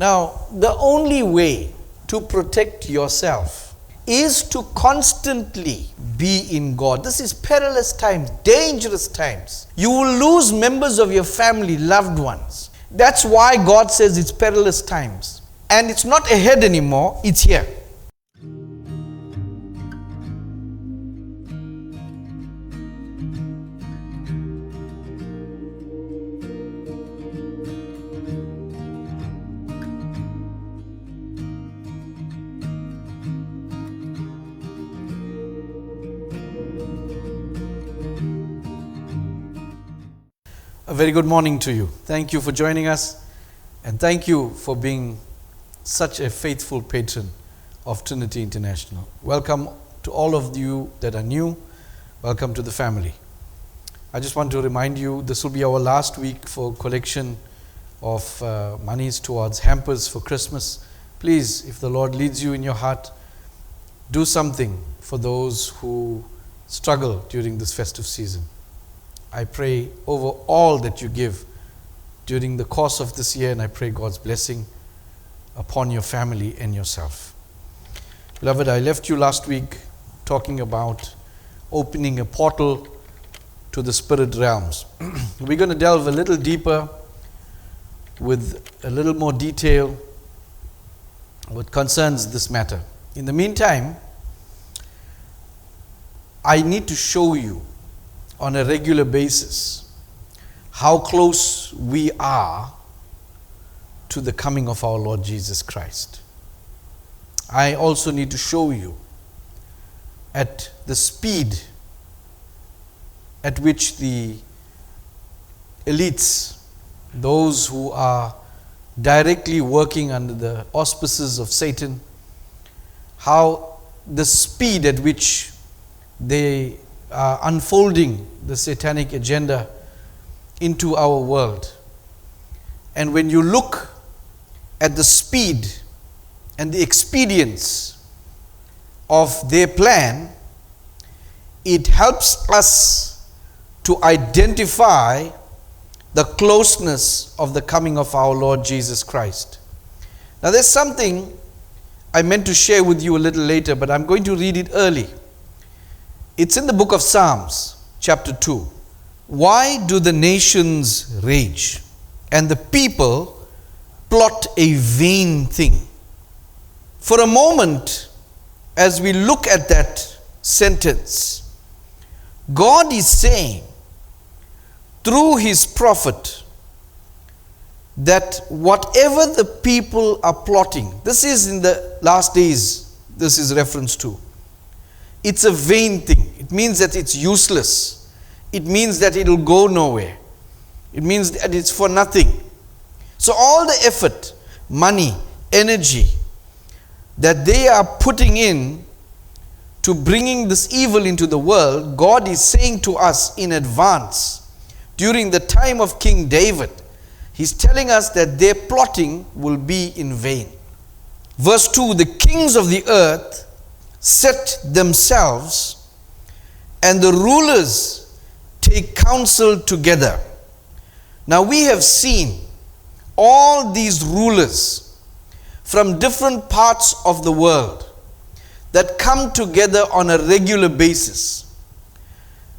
Now, the only way to protect yourself is to constantly be in God. This is perilous times, dangerous times. You will lose members of your family, loved ones. That's why God says it's perilous times. And it's not ahead anymore, it's here. A very good morning to you. Thank you for joining us, and thank you for being such a faithful patron of Trinity International. Welcome to all of you that are new. Welcome to the family. I just want to remind you, this will be our last week for collection of monies towards hampers for Christmas. Please, if the Lord leads you in your heart, do something for those who struggle during this festive season. I pray over all that you give during the course of this year, and I pray God's blessing upon your family and yourself. Beloved, I left you last week talking about opening a portal to the spirit realms. We're going to delve a little deeper with a little more detail what concerns this matter. In the meantime, I need to show you on a regular basis how close we are to the coming of our Lord Jesus Christ. I also need to show you at the speed at which the elites, those who are directly working under the auspices of Satan, how the speed at which they are unfolding the satanic agenda into our world. And when you look at the speed and the expedience of their plan, it helps us to identify the closeness of the coming of our Lord Jesus Christ. Now, there's something I meant to share with you a little later, but I'm going to read it early. It's in the book of Psalms, chapter 2. Why do the nations rage and the people plot a vain thing? For a moment, as we look at that sentence, God is saying through his prophet that whatever the people are plotting, this is in the last days, this is reference to. It's a vain thing. It means that it's useless. It means that it'll go nowhere. It means that it's for nothing. So all the effort, money, energy that they are putting in to bringing this evil into the world, God is saying to us in advance, during the time of King David, he's telling us that their plotting will be in vain. Verse 2, the kings of the earth set themselves, and the rulers take counsel together. Now we have seen all these rulers from different parts of the world that come together on a regular basis.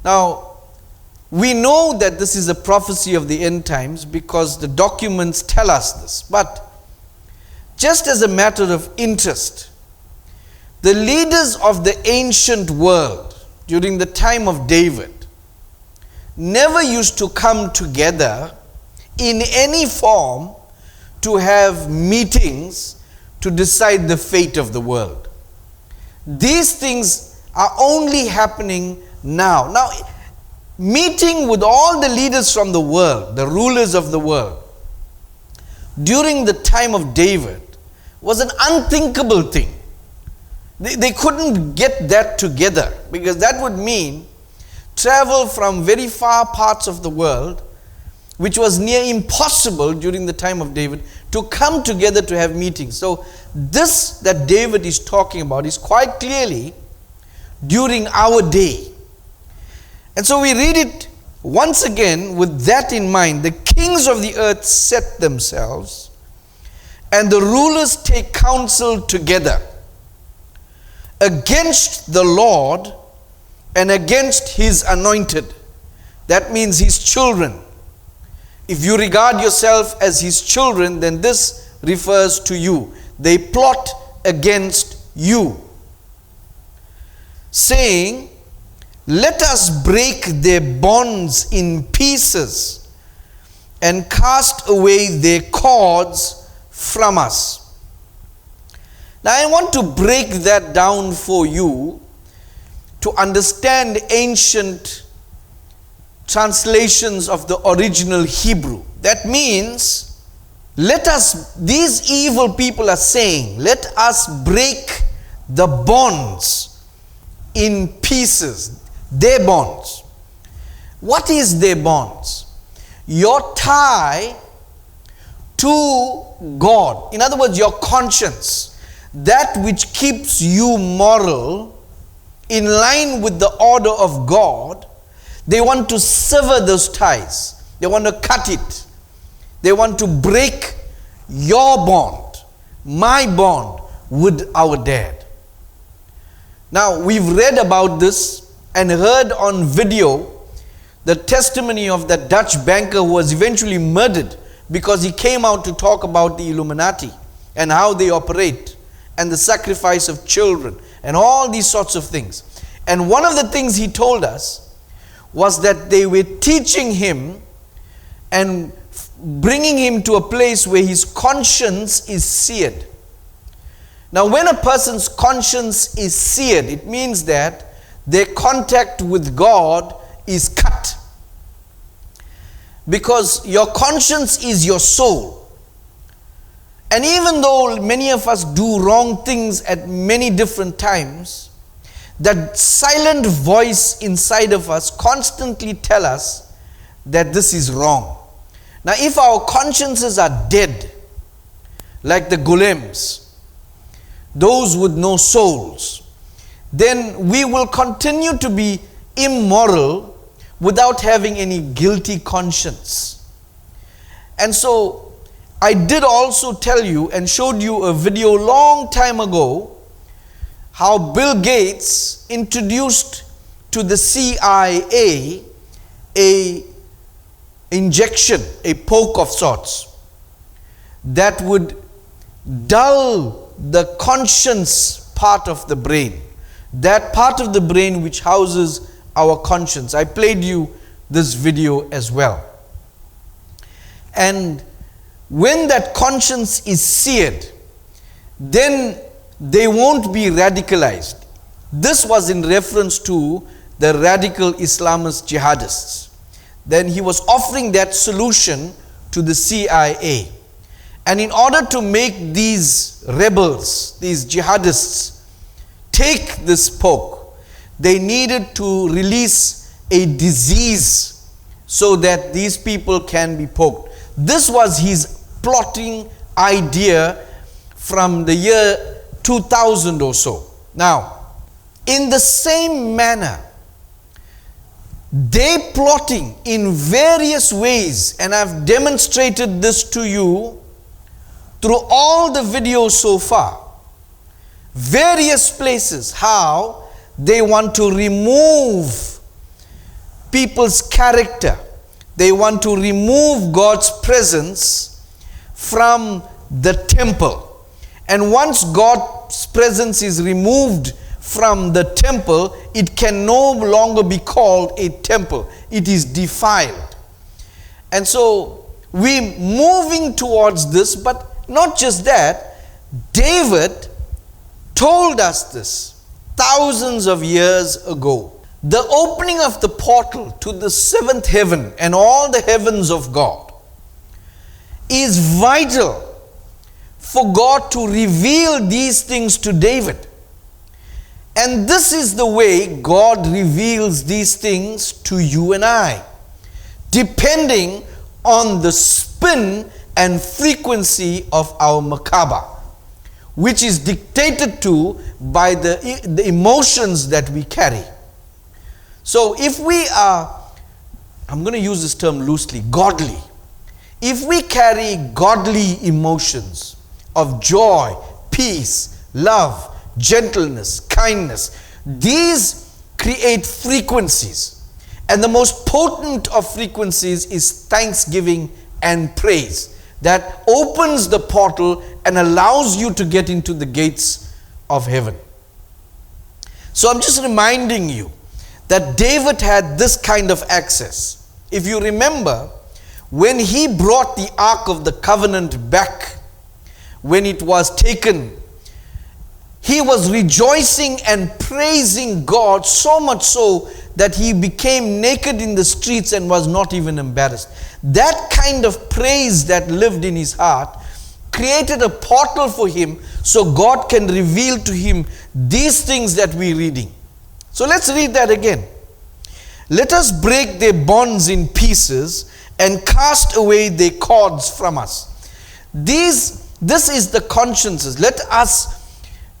Now, we know that this is a prophecy of the end times because the documents tell us this. But just as a matter of interest, the leaders of the ancient world during the time of David never used to come together in any form to have meetings to decide the fate of the world. These things are only happening now. Now, meeting with all the leaders from the world, the rulers of the world, during the time of David was an unthinkable thing. They couldn't get that together because that would mean travel from very far parts of the world, which was near impossible during the time of David, to come together to have meetings. So this that David is talking about is quite clearly during our day. And so we read it once again with that in mind. The kings of the earth set themselves, and the rulers take counsel together against the Lord and against his anointed. That means his children. If you regard yourself as his children, then this refers to you. They plot against you, saying, let us break their bonds in pieces and cast away their cords from us. Now I want to break that down for you to understand ancient translations of the original Hebrew. That means, these evil people are saying, let us break the bonds in pieces. Their bonds. What is their bonds? Your tie to God. In other words, your conscience. That which keeps you moral, in line with the order of God. They want to sever those ties. They want to cut it. They want to break your bond, my bond with our dad. Now, we've read about this and heard on video the testimony of that Dutch banker who was eventually murdered because he came out to talk about the Illuminati and how they operate and the sacrifice of children and all these sorts of things. And one of the things he told us was that they were teaching him and bringing him to a place where his conscience is seared. Now, when a person's conscience is seared, it means that their contact with God is cut. Because your conscience is your soul. And even though many of us do wrong things at many different times, that silent voice inside of us constantly tell us that this is wrong. Now, if our consciences are dead, like the golems, those with no souls, then we will continue to be immoral without having any guilty conscience. And so, I did also tell you and showed you a video long time ago how Bill Gates introduced to the CIA a injection, a poke of sorts, that would dull the conscience part of the brain. That part of the brain which houses our conscience. I played you this video as well. And when that conscience is seared, then they won't be radicalized. This was in reference to the radical Islamist jihadists. Then he was offering that solution to the CIA. And in order to make these rebels, these jihadists, take this poke, they needed to release a disease so that these people can be poked. This was his plotting idea from the year 2000 or so. Now, in the same manner, they plotting in various ways, and I've demonstrated this to you through all the videos so far. Various places how they want to remove people's character. They want to remove God's presence from the temple. And once God's presence is removed from the temple, it can no longer be called a temple. It is defiled. And so we're moving towards this, but not just that. David told us this thousands of years ago. The opening of the portal to the seventh heaven and all the heavens of God is vital for God to reveal these things to David. And this is the way God reveals these things to you and I, depending on the spin and frequency of our Merkaba, which is dictated to by the emotions that we carry. So if we are, I'm going to use this term loosely, godly. If we carry godly emotions, of joy, peace, love, gentleness, kindness. These create frequencies. And the most potent of frequencies is thanksgiving and praise. That opens the portal and allows you to get into the gates of heaven. So I'm just reminding you that David had this kind of access. If you remember, when he brought the Ark of the Covenant back, when it was taken, he was rejoicing and praising God, so much so that he became naked in the streets and was not even embarrassed. That kind of praise that lived in his heart created a portal for him so God can reveal to him these things that we're reading. So let's read that again. Let us break their bonds in pieces and cast away their cords from us. This is the consciences. Let us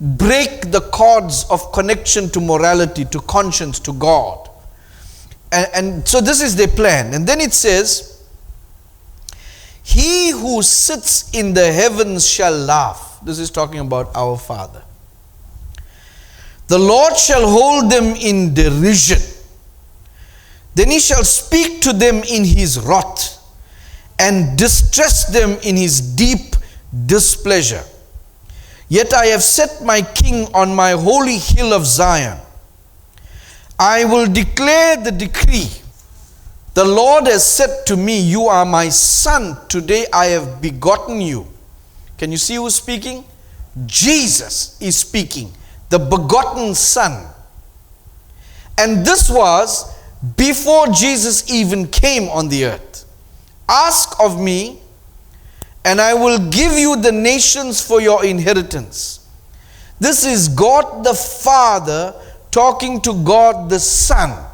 break the cords of connection to morality, to conscience, to God. And so this is their plan. And then it says, he who sits in the heavens shall laugh. This is talking about our Father. The Lord shall hold them in derision. Then he shall speak to them in his wrath and distress them in his deep displeasure. Yet I have set my king on my holy hill of Zion. I will declare the decree. The Lord has said to me, you are my son. Today I have begotten you. Can you see who's speaking? Jesus is speaking. The begotten son. And this was before Jesus even came on the earth. Ask of me, and I will give you the nations for your inheritance. This is God the Father talking to God the Son,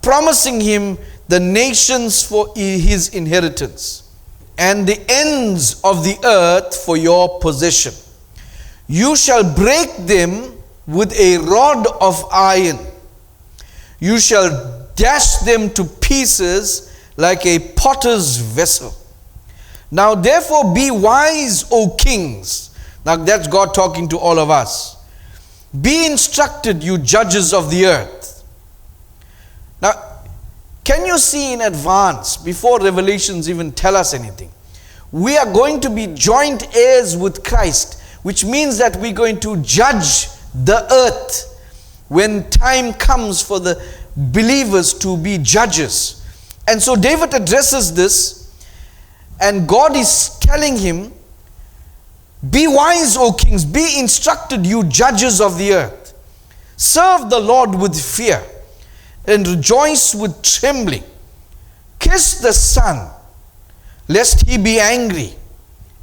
promising him the nations for his inheritance, and the ends of the earth for your possession. You shall break them with a rod of iron. You shall dash them to pieces like a potter's vessel. Now therefore be wise, O kings. Now that's God talking to all of us. Be instructed, you judges of the earth. Now, can you see in advance, before Revelations even tell us anything, we are going to be joint heirs with Christ, which means that we're going to judge the earth when time comes for the believers to be judges. And so David addresses this, and God is telling him, be wise, O kings, be instructed, you judges of the earth. Serve the Lord with fear and rejoice with trembling. Kiss the Son, lest he be angry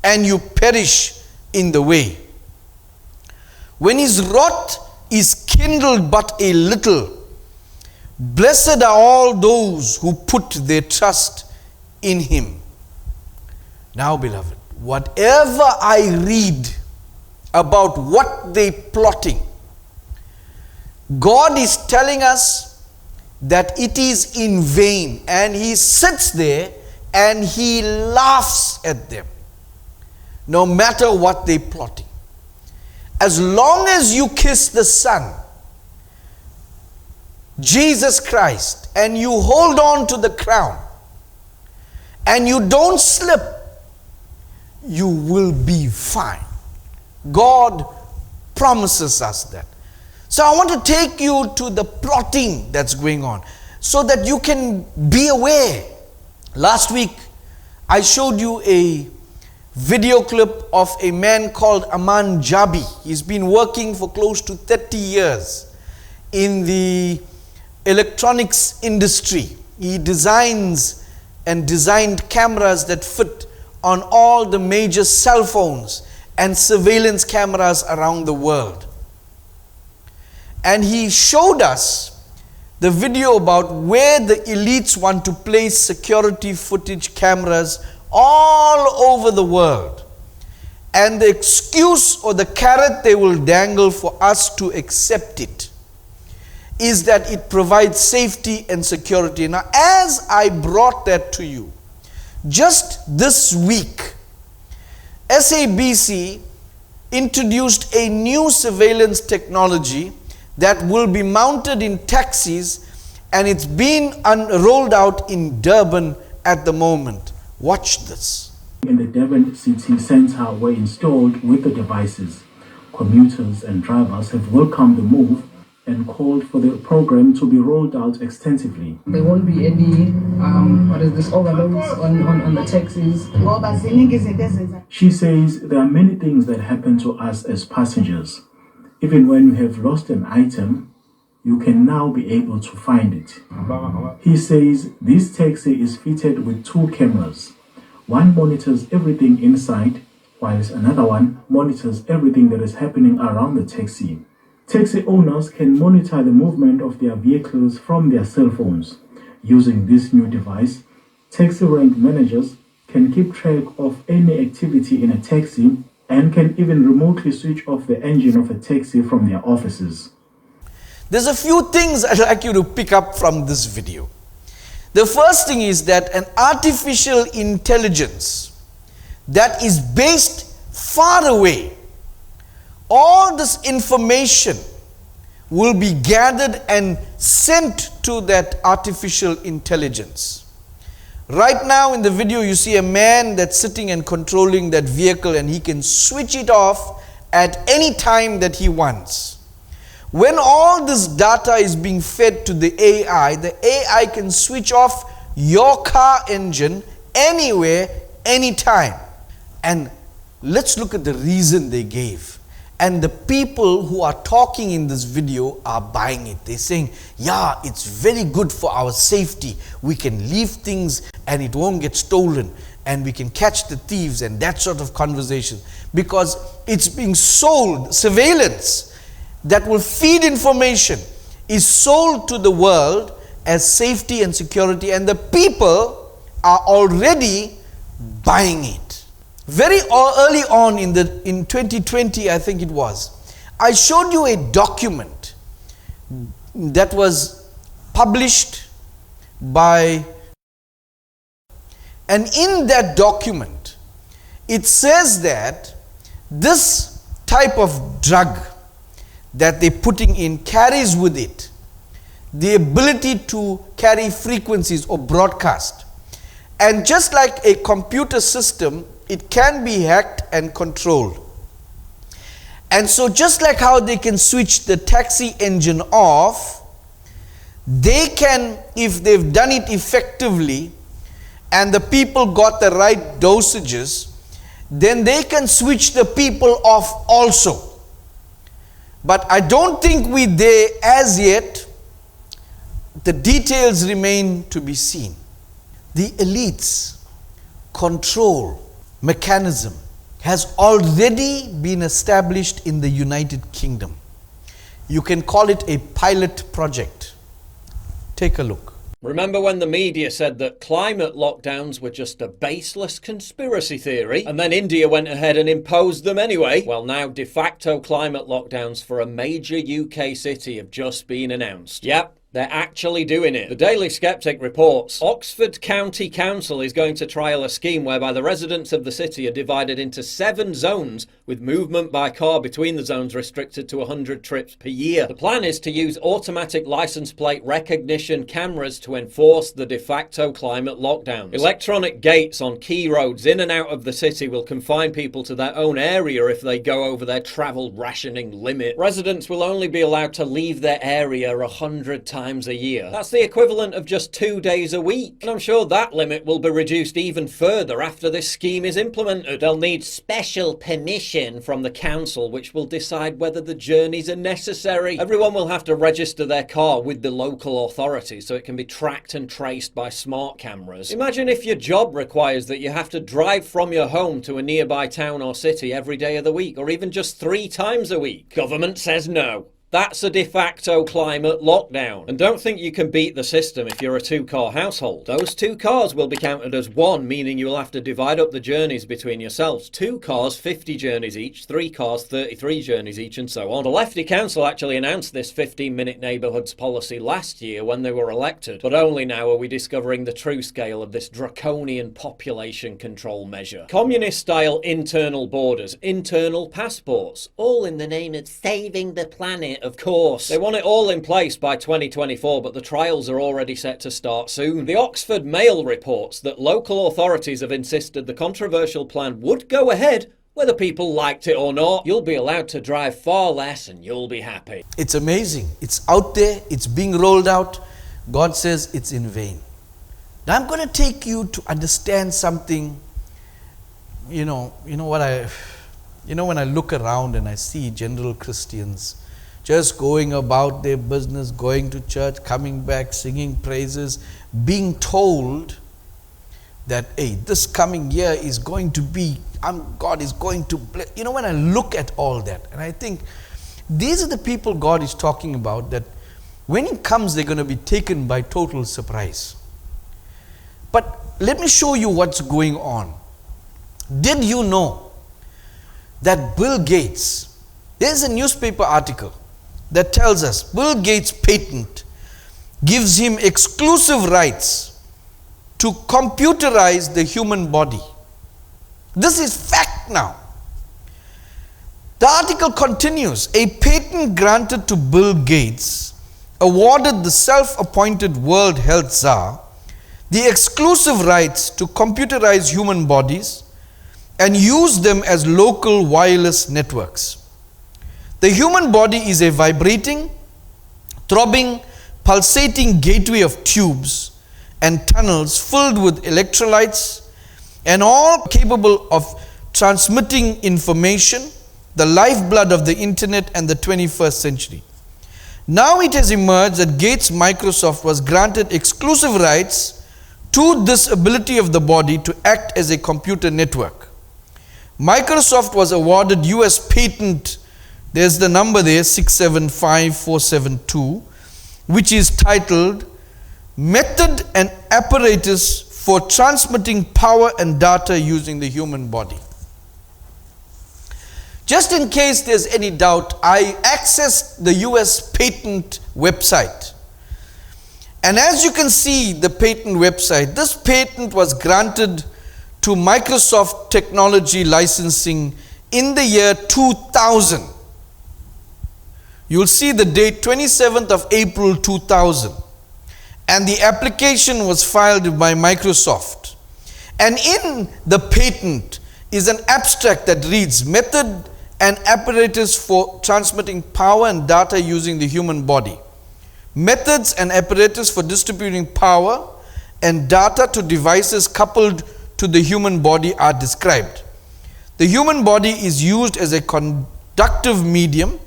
and you perish in the way. When his wrath is kindled but a little, blessed are all those who put their trust in him. Now, beloved, whatever I read about what they're plotting, God is telling us that it is in vain, and he sits there and he laughs at them, no matter what they're plotting. As long as you kiss the Son, Jesus Christ, and you hold on to the crown, and you don't slip, you will be fine. God promises us that. So I want to take you to the plotting that's going on, so that you can be aware. Last week, I showed you a video clip of a man called Aman Jabi. He's been working for close to 30 years in the electronics industry. He designs and designed cameras that fit on all the major cell phones and surveillance cameras around the world. And he showed us the video about where the elites want to place security footage cameras all over the world. And the excuse or the carrot they will dangle for us to accept it is that it provides safety and security. Now, as I brought that to you, just this week, SABC introduced a new surveillance technology that will be mounted in taxis, and it's being rolled out in Durban at the moment. Watch this. In the Durban city centre were installed with the devices. Commuters and drivers have welcomed the move and called for the program to be rolled out extensively. There won't be any overloads on the taxis. She says there are many things that happen to us as passengers. Even when you have lost an item, you can now be able to find it. He says this taxi is fitted with 2 cameras. One monitors everything inside, whilst another one monitors everything that is happening around the taxi. Taxi owners can monitor the movement of their vehicles from their cell phones. Using this new device, taxi rank managers can keep track of any activity in a taxi and can even remotely switch off the engine of a taxi from their offices. There's a few things I'd like you to pick up from this video. The first thing is that an artificial intelligence that is based far away, all this information will be gathered and sent to that artificial intelligence. Right now in the video you see a man that's sitting and controlling that vehicle, and he can switch it off at any time that he wants. When all this data is being fed to the AI can switch off your car engine anywhere, anytime. And let's look at the reason they gave. And the people who are talking in this video are buying it. They're saying, yeah, it's very good for our safety. We can leave things and it won't get stolen, and we can catch the thieves, and that sort of conversation. Because it's being sold, surveillance that will feed information is sold to the world as safety and security, and the people are already buying it. Very early on in 2020, I think it was, I showed you a document that was published by, and in that document it says that this type of drug that they're putting in carries with it the ability to carry frequencies or broadcast. And just like a computer system, it can be hacked and controlled. And so just like how they can switch the taxi engine off, they can, if they've done it effectively and the people got the right dosages, then they can switch the people off also. But I don't think we're there as yet. The details remain to be seen. The elites control mechanism has already been established in the United Kingdom. You can call it a pilot project. Take a look. Remember when the media said that climate lockdowns were just a baseless conspiracy theory, and then India went ahead and imposed them anyway? Well, now de facto climate lockdowns for a major UK city have just been announced. Yep. They're actually doing it. The Daily Sceptic reports Oxford County Council is going to trial a scheme whereby the residents of the city are divided into 7 zones with movement by car between the zones restricted to 100 trips per year. The plan is to use automatic license plate recognition cameras to enforce the de facto climate lockdowns. Electronic gates on key roads in and out of the city will confine people to their own area if they go over their travel rationing limit. Residents will only be allowed to leave their area 100 times a year. That's the equivalent of just 2 days a week. And I'm sure that limit will be reduced even further after this scheme is implemented. They'll need special permission from the council, which will decide whether the journeys are necessary. Everyone will have to register their car with the local authority so it can be tracked and traced by smart cameras. Imagine if your job requires that you have to drive from your home to a nearby town or city every day of the week, or even just 3 times a week. Government says no. That's a de facto climate lockdown. And don't think you can beat the system if you're a two-car household. Those 2 cars will be counted as one, meaning you'll have to divide up the journeys between yourselves. 2 cars, 50 journeys each, 3 cars, 33 journeys each, and so on. The Lefty Council actually announced this 15-minute neighbourhoods policy last year when they were elected, but only now are we discovering the true scale of this draconian population control measure. Communist-style internal borders, internal passports, all in the name of saving the planet. Of course. They want it all in place by 2024, but the trials are already set to start soon. The Oxford Mail reports that local authorities have insisted the controversial plan would go ahead whether people liked it or not. You'll be allowed to drive far less and you'll be happy. It's amazing. It's out there. It's being rolled out. God says it's in vain. Now I'm going to take you to understand something. When I look around and I see general Christians just going about their business, going to church, coming back, singing praises, being told that, hey, this coming year is going to be, God is going to bless. When I look at all that, and I think, these are the people God is talking about, that when He comes, they're going to be taken by total surprise. But let me show you what's going on. Did you know that Bill Gates, there's a newspaper article that tells us Bill Gates' patent gives him exclusive rights to computerize the human body. This is fact now. The article continues, a patent granted to Bill Gates awarded the self-appointed World Health Czar the exclusive rights to computerize human bodies and use them as local wireless networks. The human body is a vibrating, throbbing, pulsating gateway of tubes and tunnels filled with electrolytes and all capable of transmitting information, the lifeblood of the internet and the 21st century. Now it has emerged that Gates Microsoft was granted exclusive rights to this ability of the body to act as a computer network. Microsoft was awarded US patent, there's the number there, 675472, which is titled Method and Apparatus for Transmitting Power and Data Using the Human Body. Just in case there's any doubt, I accessed the US patent website. And as you can see, the patent website, this patent was granted to Microsoft Technology Licensing in the year 2000. You'll see the date 27th of April 2000. And the application was filed by Microsoft. And in the patent is an abstract that reads, Method and Apparatus for Transmitting Power and Data Using the Human Body. Methods and apparatus for distributing power and data to devices coupled to the human body are described. The human body is used as a conductive medium.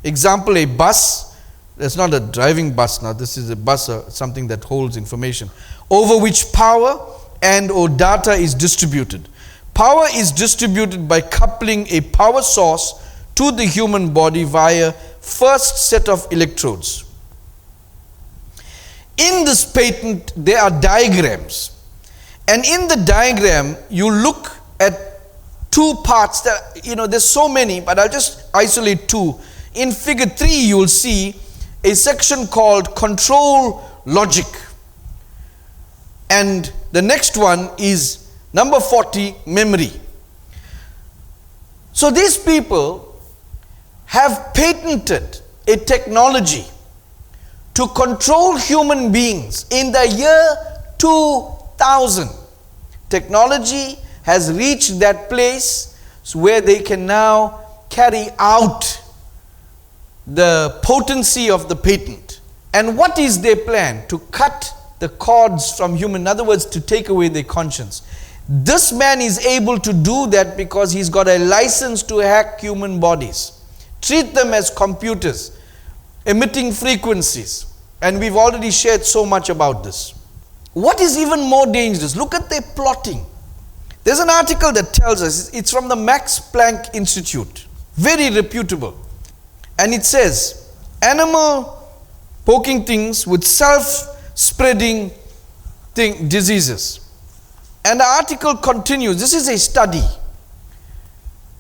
Example, a bus. That's not a driving bus now. This is a bus, something that holds information, over which power and or data is distributed. Power is distributed by coupling a power source to the human body via first set of electrodes. In this patent, there are diagrams. And in the diagram, you look at two parts. That, there's so many, but I'll just isolate two. In figure 3, you will see a section called control logic. And the next one is number 40, memory. So these people have patented a technology to control human beings in the year 2000. Technology has reached that place where they can now carry out the potency of the patent. And what is their plan? To cut the cords from human, in other words, to take away their conscience. This man is able to do that because he's got a license to hack human bodies, treat them as computers, emitting frequencies. And we've already shared so much about this. What is even more dangerous? Look at their plotting. There's an article that tells us, it's from the Max Planck Institute, very reputable. And it says, animal poking things with self-spreading diseases. And the article continues. This is a study.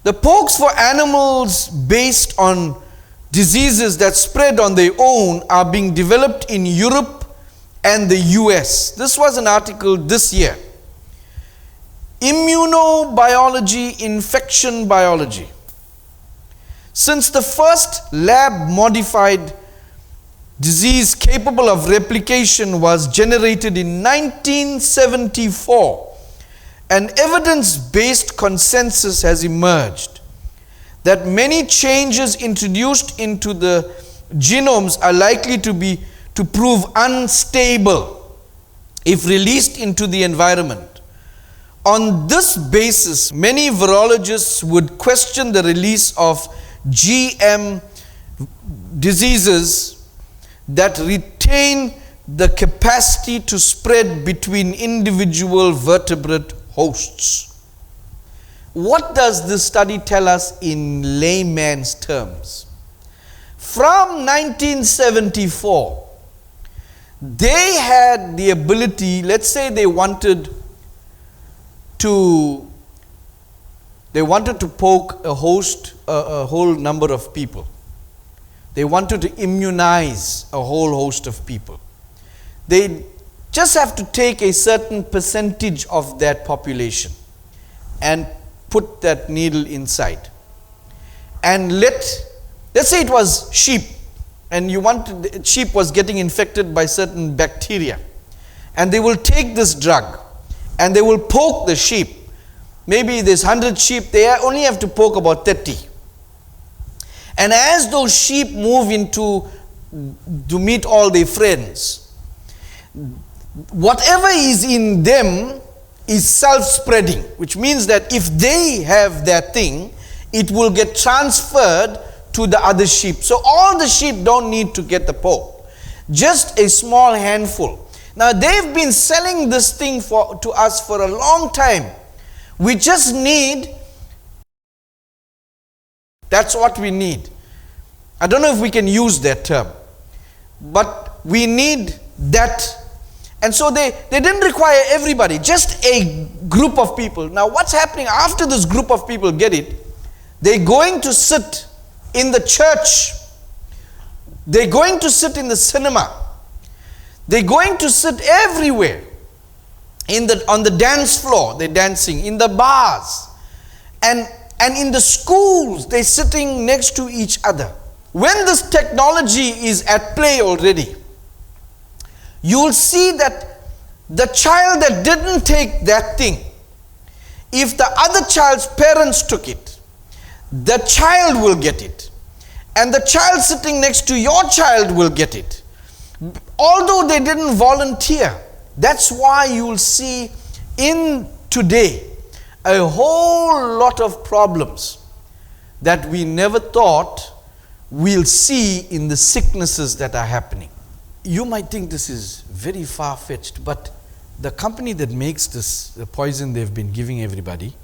The pokes for animals based on diseases that spread on their own are being developed in Europe and the US. This was an article this year. Immunobiology, infection biology. Since the first lab-modified disease capable of replication was generated in 1974, an evidence-based consensus has emerged that many changes introduced into the genomes are likely to prove unstable if released into the environment. On this basis, many virologists would question the release of GM diseases that retain the capacity to spread between individual vertebrate hosts. What does this study tell us in layman's terms? From 1974, they had the ability, let's say they wanted to poke a whole number of people. They wanted to immunize a whole host of people. They just have to take a certain percentage of that population and put that needle inside. And let's say it was sheep, and sheep was getting infected by certain bacteria. And they will take this drug and they will poke the sheep. Maybe there's 100 sheep, they only have to poke about 30. And as those sheep move to meet all their friends, whatever is in them is self-spreading, which means that if they have that thing, it will get transferred to the other sheep. So all the sheep don't need to get the poke, just a small handful. Now they've been selling this thing to us for a long time. We just need, that's what we need. I don't know if we can use that term, but we need that. And so they didn't require everybody, just a group of people. Now what's happening after this group of people get it? They're going to sit in the church. They're going to sit in the cinema. They're going to sit everywhere. On the dance floor, they're dancing. In the bars. And in the schools, they're sitting next to each other. When this technology is at play already, you'll see that the child that didn't take that thing, if the other child's parents took it, the child will get it. And the child sitting next to your child will get it. Although they didn't volunteer. That's why you'll see in today a whole lot of problems that we never thought we'll see in the sicknesses that are happening. You might think this is very far-fetched, but the company that makes this, the poison they've been giving everybody,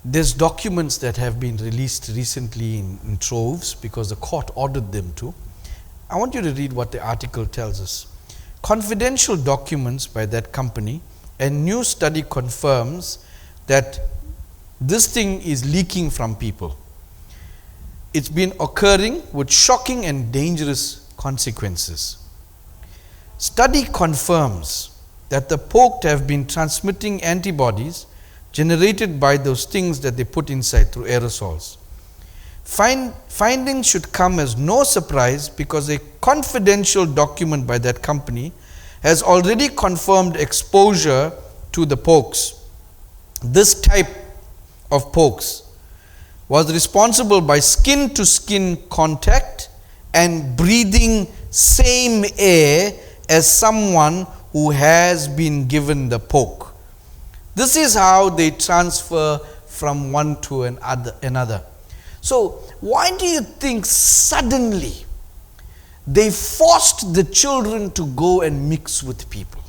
there's documents that have been released recently in troves because the court ordered them to. I want you to read what the article tells us. Confidential documents by that company, a new study confirms that this thing is leaking from people. It's been occurring with shocking and dangerous consequences. Study confirms that the poked have been transmitting antibodies generated by those things that they put inside through aerosols. Findings should come as no surprise because a confidential document by that company has already confirmed exposure to the pokes. This type of pokes was responsible by skin-to-skin contact and breathing same air as someone who has been given the poke. This is how they transfer from one to another. So why do you think suddenly they forced the children to go and mix with people?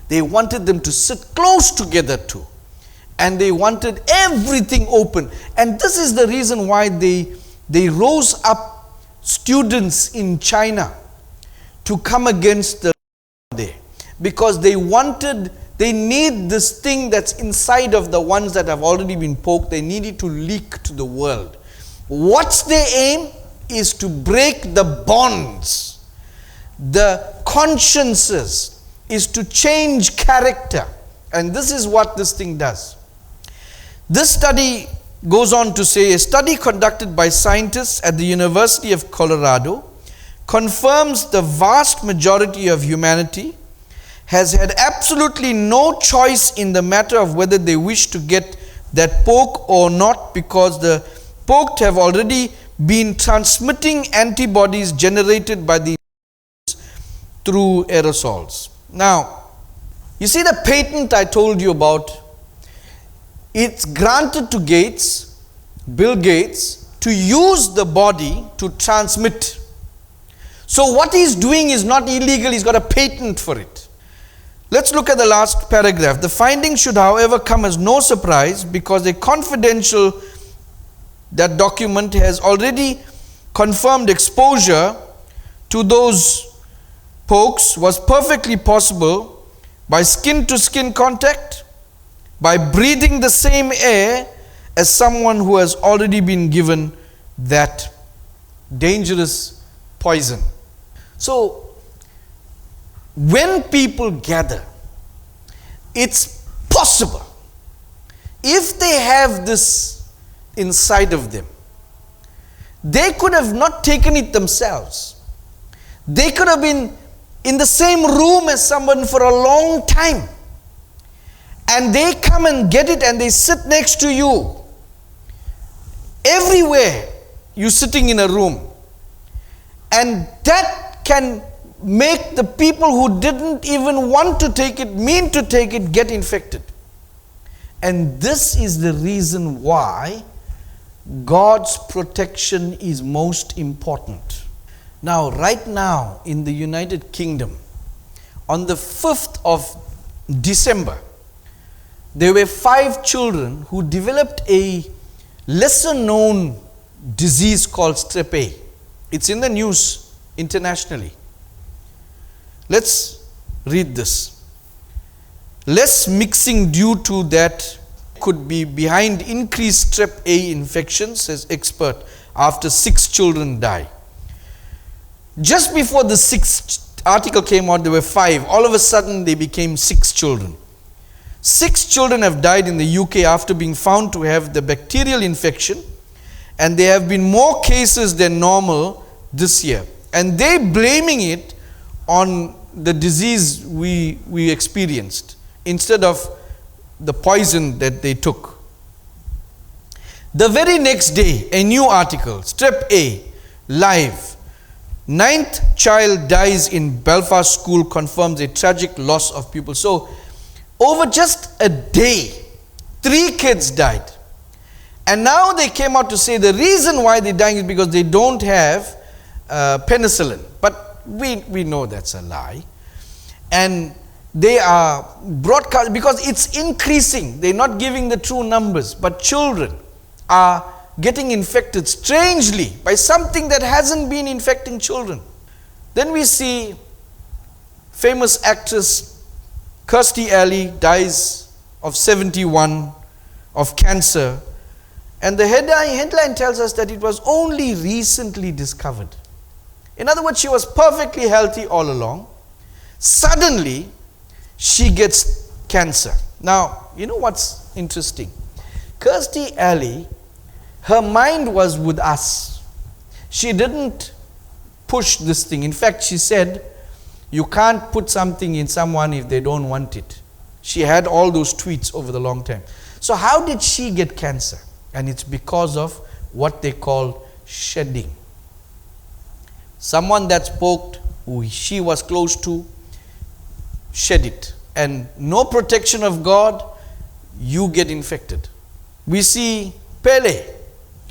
They wanted them to sit close together too. And they wanted everything open. And this is the reason why they rose up students in China to come against the there, because they need this thing that's inside of the ones that have already been poked. They need it to leak to the world. What's their aim? Is to break the bonds, the consciences, is to change character. And this is what this thing does. This study goes on to say, a study conducted by scientists at the University of Colorado confirms the vast majority of humanity has had absolutely no choice in the matter of whether they wish to get that poke or not, because the poked have already been transmitting antibodies generated by the through aerosols. Now, you see the patent I told you about, it's granted to Bill Gates, to use the body to transmit. So what he's doing is not illegal, he's got a patent for it. Let's look at the last paragraph. The findings should, however, come as no surprise, because a confidential that document has already confirmed exposure to those pokes was perfectly possible by skin-to-skin contact, by breathing the same air as someone who has already been given that dangerous poison. So, when people gather, it's possible, if they have this inside of them, they could have not taken it themselves. They could have been in the same room as someone for a long time, and they come and get it and they sit next to you. Everywhere you're sitting in a room, and that can make the people who didn't even want to take it, mean to take it, get infected. And this is the reason why God's protection is most important. Now, right now in the United Kingdom, on the 5th of December, there were 5 children who developed a lesser known disease called strep A. It's in the news internationally. Let's read this. Less mixing due to that could be behind increased strep A infections, says expert, after 6 children die. Just before the 6th article came out, there were 5. All of a sudden, they became 6 children. 6 children have died in the UK after being found to have the bacterial infection, and there have been more cases than normal this year. And they're blaming it on the disease we experienced instead of the poison that they took. The very next day, a new article, strep A, live. 9th child dies in Belfast school, confirms a tragic loss of pupils. So, over just a day, 3 kids died. And now they came out to say the reason why they're dying is because they don't have penicillin. But we know that's a lie. And they are broadcast because it's increasing. They're not giving the true numbers. But children are getting infected strangely by something that hasn't been infecting children. Then we see famous actress Kirstie Alley dies of 71 of cancer, and the headline tells us that it was only recently discovered. In other words, she was perfectly healthy all along. Suddenly, she gets cancer. Now, you know what's interesting? Kirstie Alley, her mind was with us. She didn't push this thing. In fact, she said, you can't put something in someone if they don't want it. She had all those tweets over the long time. So how did she get cancer? And it's because of what they call shedding. Someone that's poked, who she was close to, shed it. And no protection of God, you get infected. We see Pele,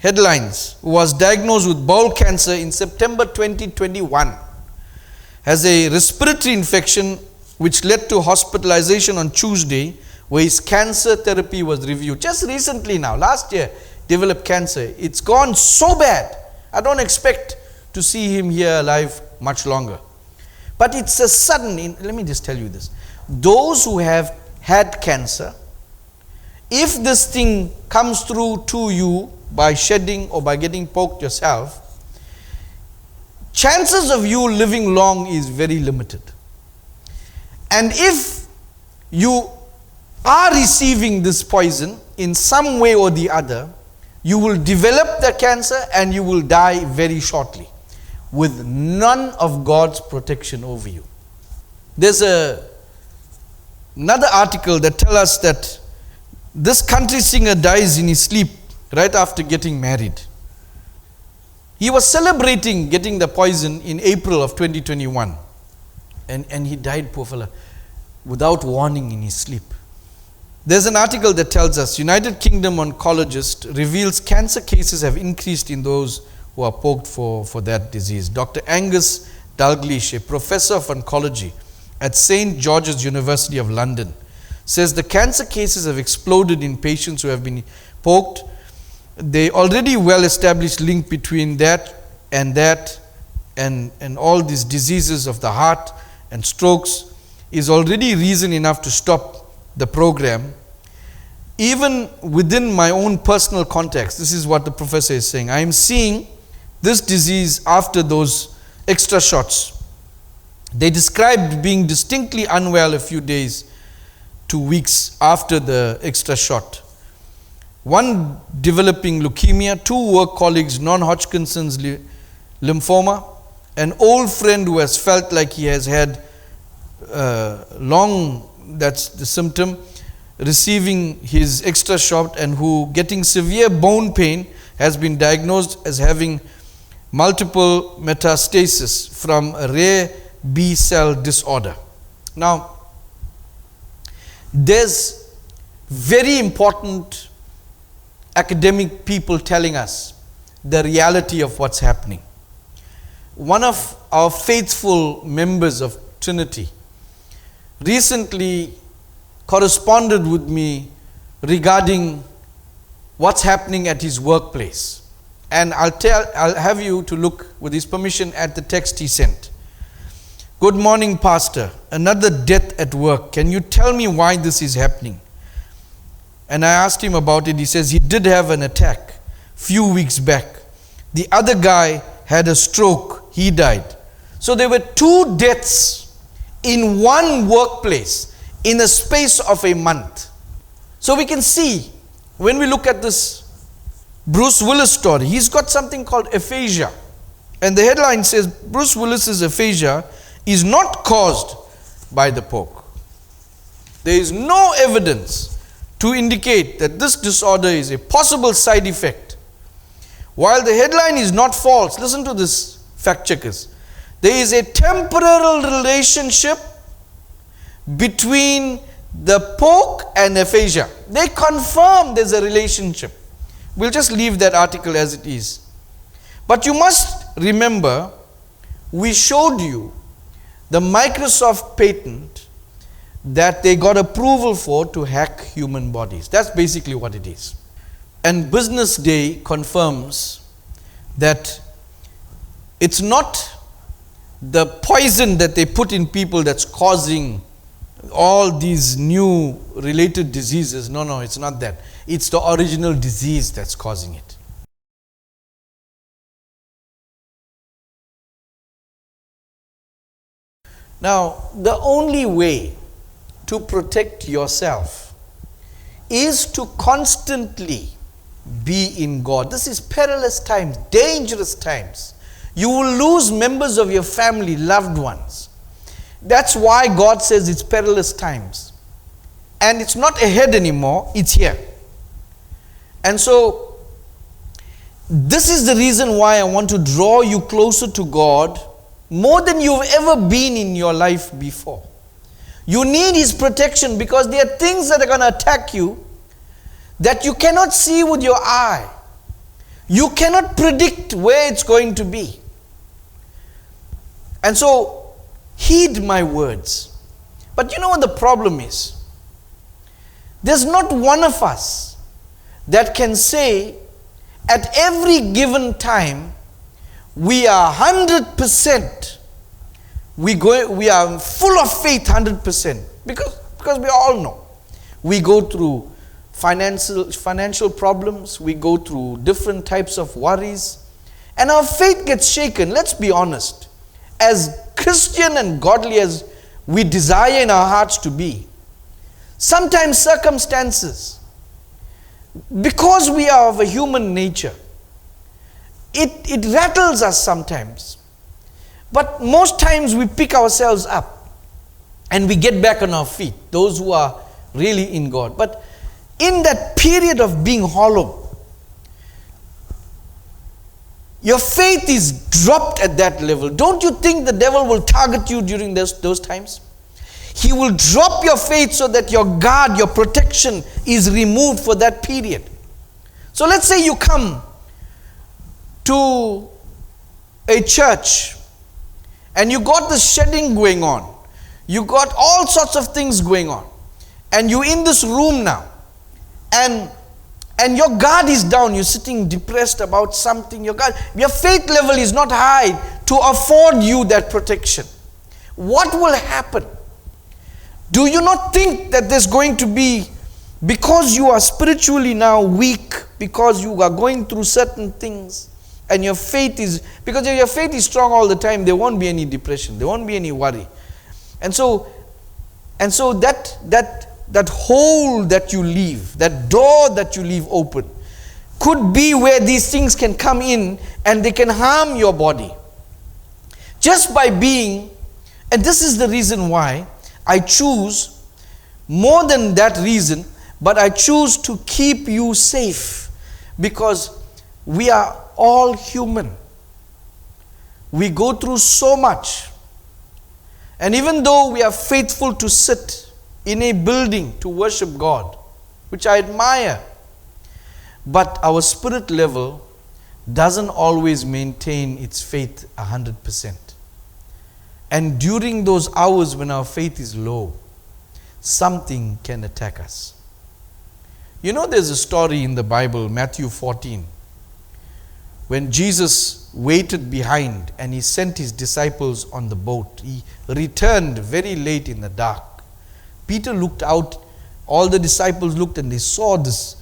headlines, who was diagnosed with bowel cancer in September 2021. Has a respiratory infection which led to hospitalization on Tuesday, where his cancer therapy was reviewed. Just recently now, last year, developed cancer. It's gone so bad. I don't expect to see him here alive much longer. But it's a sudden, let me just tell you this. Those who have had cancer, if this thing comes through to you by shedding or by getting poked yourself, chances of you living long is very limited. And if you are receiving this poison in some way or the other, you will develop the cancer and you will die very shortly with none of God's protection over you. There's another article that tells us that this country singer dies in his sleep right after getting married. He was celebrating getting the poison in April of 2021. And he died, poor fella, without warning in his sleep. There's an article that tells us United Kingdom oncologist reveals cancer cases have increased in those who are poked for that disease. Dr. Angus Dalglish, a professor of oncology at St. George's University of London, says the cancer cases have exploded in patients who have been poked. They already well-established link between that and all these diseases of the heart and strokes is already reason enough to stop the program. Even within my own personal context, this is what the professor is saying, I am seeing this disease after those extra shots. They described being distinctly unwell a few days to weeks after the extra shot. One developing leukemia, 2 work colleagues, non-Hodgkin's lymphoma, an old friend who has felt like he has had that's the symptom, receiving his extra shot, and who getting severe bone pain has been diagnosed as having multiple metastasis from a rare B cell disorder. Now, there's very important academic people telling us the reality of what's happening. One of our faithful members of Trinity recently corresponded with me regarding what's happening at his workplace. And I'll have you to look, with his permission, at the text he sent. Good morning, Pastor. Another death at work. Can you tell me why this is happening? And I asked him about it. He says he did have an attack few weeks back. The other guy had a stroke. He died. So there were 2 deaths in one workplace in a space of a month. So we can see, when we look at this Bruce Willis story, he's got something called aphasia. And the headline says, Bruce Willis's aphasia is not caused by the poke. There is no evidence to indicate that this disorder is a possible side effect. While the headline is not false, listen to this, fact checkers. There is a temporal relationship between the poke and aphasia. They confirm there's a relationship. We'll just leave that article as it is. But you must remember, we showed you the Microsoft patent that they got approval for to hack human bodies. That's basically what it is. And Business Day confirms that it's not the poison that they put in people that's causing all these new related diseases. No, it's not that. It's the original disease that's causing it. Now, the only way to protect yourself is to constantly be in God. This is perilous times, dangerous times. You will lose members of your family, loved ones. That's why God says it's perilous times. And it's not ahead anymore, it's here. And so, this is the reason why I want to draw you closer to God more than you've ever been in your life before. You need His protection because there are things that are going to attack you that you cannot see with your eye. You cannot predict where it's going to be. And so, heed my words. But you know what the problem is? There's not one of us that can say at every given time we are 100%. We are full of faith 100%. Because we all know. We go through financial problems. We go through different types of worries. And our faith gets shaken. Let's be honest. As Christian and godly as we desire in our hearts to be, sometimes circumstances, because we are of a human nature, it rattles us sometimes. But most times we pick ourselves up and we get back on our feet, those who are really in God. But in that period of being hollow, your faith is dropped at that level. Don't you think the devil will target you during those times? He will drop your faith so that your guard, your protection is removed for that period. So let's say you come to a church and you got the shedding going on. You got all sorts of things going on. And you're in this room now. And your guard is down. You're sitting depressed about something. Your faith level is not high to afford you that protection. What will happen? Do you not think that there's going to be, because you are spiritually now weak, because you are going through certain things, and your faith is, because if your faith is strong all the time, there won't be any depression, there won't be any worry. And so that hole that you leave, that door that you leave open, could be where these things can come in and they can harm your body. Just by being, and this is the reason why I choose, more than that reason, but I choose to keep you safe, because we are all human. We go through so much. And even though we are faithful to sit in a building to worship God, which I admire, but our spirit level doesn't always maintain its faith 100%. And during those hours when our faith is low, something can attack us. You know, there's a story in the Bible, Matthew 14, when Jesus waited behind and he sent his disciples on the boat. He returned very late in the dark. Peter looked out, all the disciples looked, and they saw this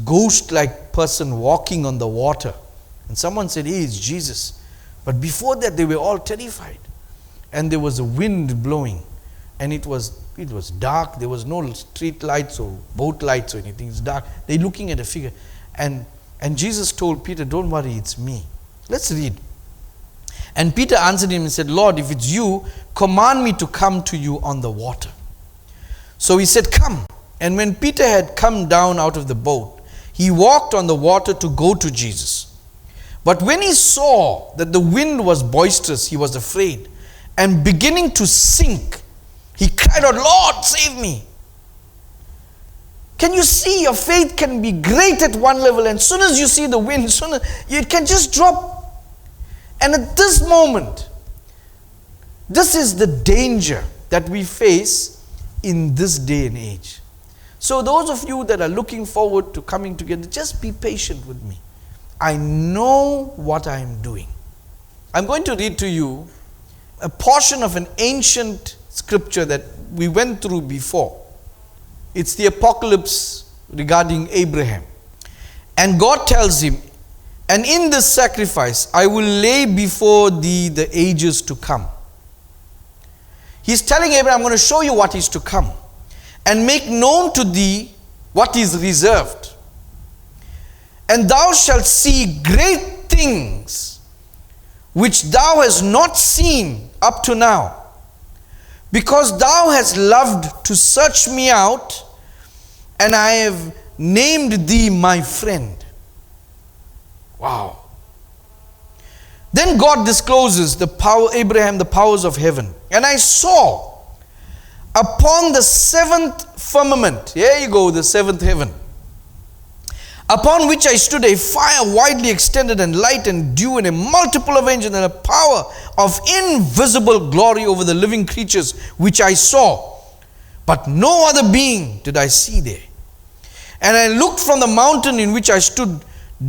ghost-like person walking on the water. And someone said, "Hey, it's Jesus." But before that, they were all terrified. And there was a wind blowing, and it was dark. There was no street lights or boat lights or anything. It's dark. They're looking at a figure, and Jesus told Peter, "Don't worry, it's me." Let's read. And Peter answered him and said, "Lord, if it's you, command me to come to you on the water." So he said, "Come." And when Peter had come down out of the boat, he walked on the water to go to Jesus. But when he saw that the wind was boisterous, he was afraid. And beginning to sink, he cried out, "Lord, save me." Can you see your faith can be great at one level, and as soon as you see the wind, it can just drop. And at this moment, this is the danger that we face in this day and age. So those of you that are looking forward to coming together, just be patient with me. I know what I am doing. I'm going to read to you a portion of an ancient scripture that we went through before. It's the apocalypse regarding Abraham. And God tells him, "And in this sacrifice I will lay before thee the ages to come." He's telling Abraham, "I'm going to show you what is to come, and make known to thee what is reserved. And thou shalt see great things which thou hast not seen up to now, because thou hast loved to search me out, and I have named thee my friend." Wow. Then God discloses Abraham the powers of heaven. "And I saw upon the seventh firmament," here you go, the seventh heaven, "upon which I stood, a fire widely extended, and light and dew, and a multiple of angels, and a power of invisible glory over the living creatures, which I saw. But no other being did I see there. And I looked from the mountain in which I stood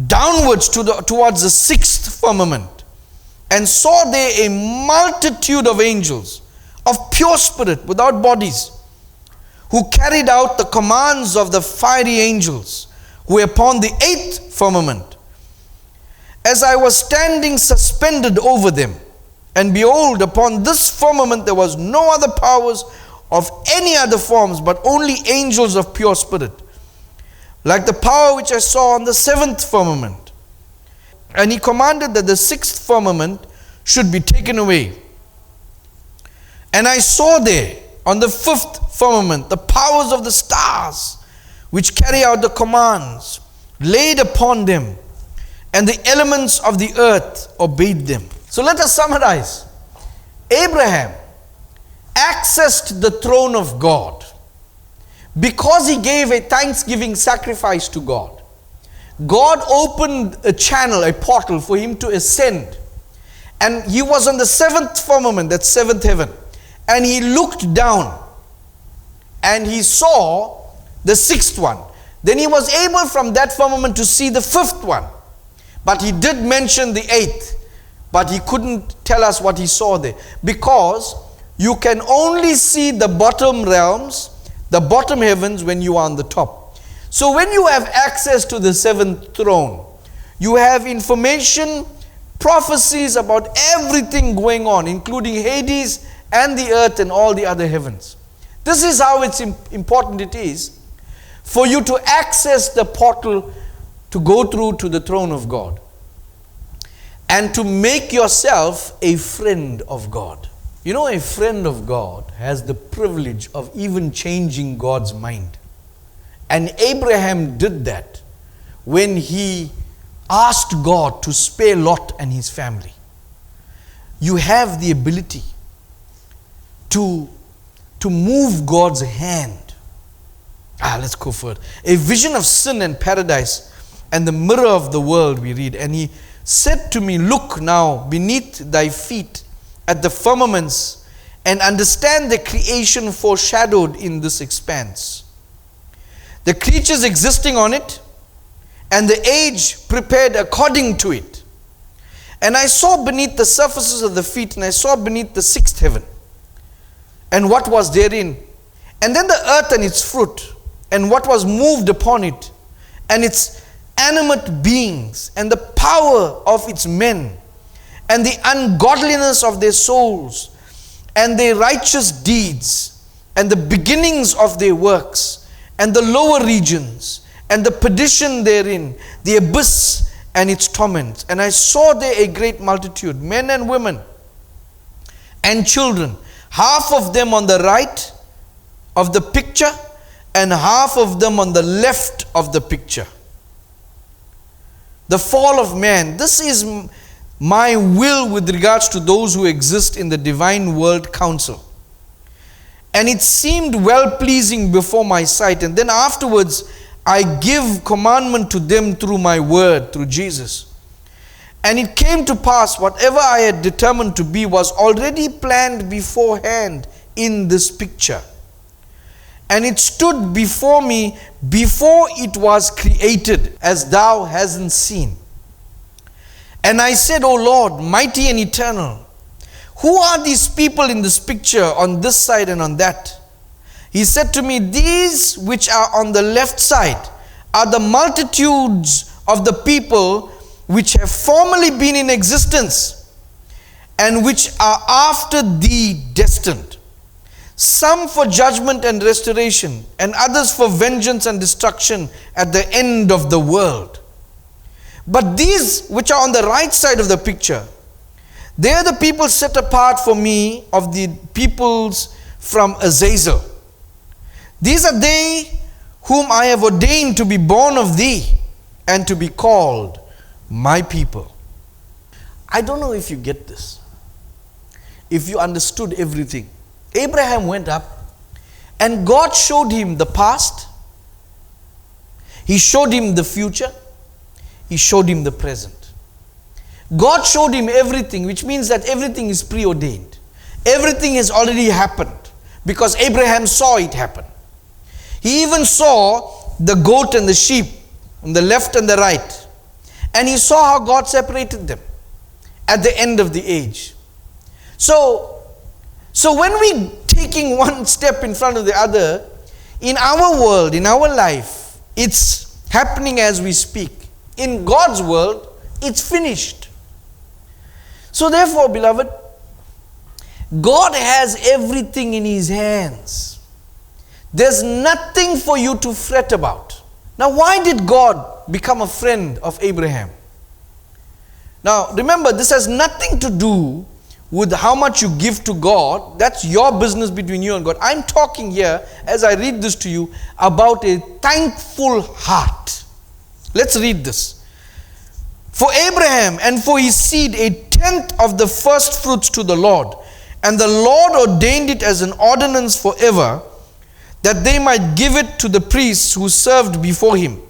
downwards towards the sixth firmament. and saw there a multitude of angels of pure spirit without bodies, who carried out the commands of the fiery angels who were upon the 8th firmament. As I was standing suspended over them, and behold, upon this firmament there was no other powers of any other forms, but only angels of pure spirit, like the power which I saw on the 7th firmament. And he commanded that the 6th firmament should be taken away. And I saw there on the 5th firmament the powers of the stars, which carry out the commands laid upon them, and the elements of the earth obeyed them. So let us summarize. Abraham accessed the throne of God because he gave a thanksgiving sacrifice to God. God opened a channel, a portal for him to ascend. And he was on the 7th firmament, that 7th heaven. And he looked down and he saw the 6th one. Then he was able from that firmament to see the 5th one. But he did mention the 8th. But he couldn't tell us what he saw there. Because you can only see the bottom realms, the bottom heavens, when you are on the top. So when you have access to the 7th throne, you have information, prophecies about everything going on, including Hades and the earth and all the other heavens. This is how important it is for you to access the portal to go through to the throne of God and to make yourself a friend of God. You know, a friend of God has the privilege of even changing God's mind. And Abraham did that when he asked God to spare Lot and his family. You have the ability to move God's hand. Let's go further. A vision of sin and paradise and the mirror of the world, we read. And he said to me, look now beneath thy feet at the firmaments and understand the creation foreshadowed in this expanse, the creatures existing on it, and the age prepared according to it. And I saw beneath the surfaces of the feet, and I saw beneath the 6th heaven, and what was therein, and then the earth and its fruit, and what was moved upon it, and its animate beings, and the power of its men, and the ungodliness of their souls, and their righteous deeds, and the beginnings of their works, and the lower regions, and the perdition therein, the abyss and its torments. And I saw there a great multitude, men and women, and children, half of them on the right of the picture, and half of them on the left of the picture. The fall of man. This is my will with regards to those who exist in the divine world council. And it seemed well pleasing before my sight. And then afterwards, I give commandment to them through my word, through Jesus. And it came to pass, whatever I had determined to be was already planned beforehand in this picture. And it stood before me before it was created, as thou hasn't seen. And I said, O Lord, mighty and eternal, who are these people in this picture on this side and on that? He said to me, these which are on the left side are the multitudes of the people which have formerly been in existence and which are after thee destined. Some for judgment and restoration, and others for vengeance and destruction at the end of the world. But these which are on the right side of the picture, they are the people set apart for me of the peoples from Azazel. These are they whom I have ordained to be born of thee and to be called my people. I don't know if you get this, if you understood everything. Abraham went up and God showed him the past, He showed him the future, He showed him the present. God showed him everything, which means that everything is preordained. Everything has already happened because Abraham saw it happen. He even saw the goat and the sheep on the left and the right. And he saw how God separated them. at the end of the age. So when we taking one step in front of the other, in our world, in our life, it's happening as we speak. In God's world, it's finished. So therefore, beloved, God has everything in His hands. There's nothing for you to fret about. Now, why did God become a friend of Abraham? Now, remember, this has nothing to do with how much you give to God. That's your business between you and God. I'm talking here, as I read this to you, about a thankful heart. Let's read this. For Abraham and for his seed, 1/10 of the first fruits to the Lord. And the Lord ordained it as an ordinance forever, that they might give it to the priests who served before him,